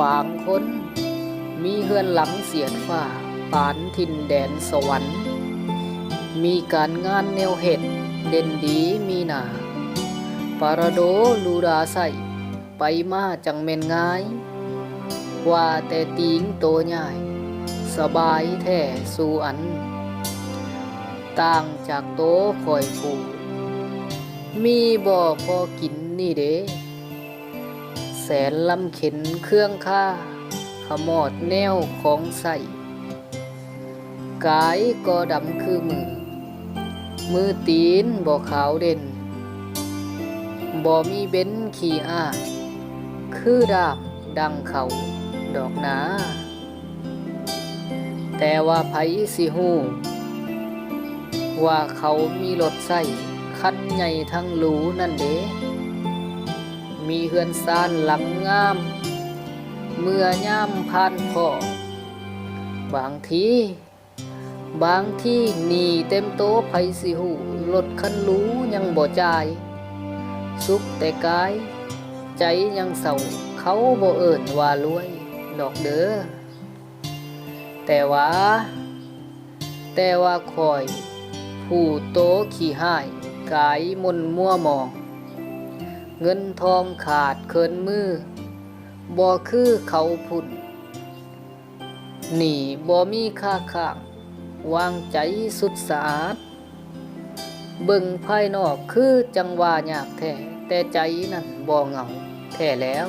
บางคนมีเฮือนหลังเสียดฟ้าปานถิ่นแดนสวรรค์มีการงานแนวเห็ดเด่นดีมีหนาปาราโดลูดาใส่ไปมาจังเม็นง่ายว่าแต่ตีงโตใหญ่สบายแท้สู่อันต่างจากโตคอยผูมีบ่พอกินนี่เด้แสนลำเข็นเครื่องค่าขมอดแนวของใส่กายก็ดำคือมือตีนบ่ขาวเด่นบ่มีเบ้นขี้อ้าคือดาบดังเขาดอกหนาแต่ว่าไผสิฮู้ว่าเขามีรถใส่คันใหญ่ทั้งหรูนั่นเด้มีเฮือนซ่านหลังงามเมื่อย่ำผ่านพ่อบางทีหนีเต็มโตไผสิฮู้รถคันหรูยังบ่จ่ายสุขแต่กายใจยังเศร้าเขาบ่เอิ้นว่ารวยดอกเด้อแต่ว่าคอยผู้โตขี้ห้ายกายมนมัวหมองเงินทองขาดเคินมือบ่คือเขาพุ่นหนีบ่มีค่าข้างวางใจสุดสะอาดเบิ่งภายนอกคือจังว่ายากแท้แต่ใจนั่นบ่เหงาแท้แล้ว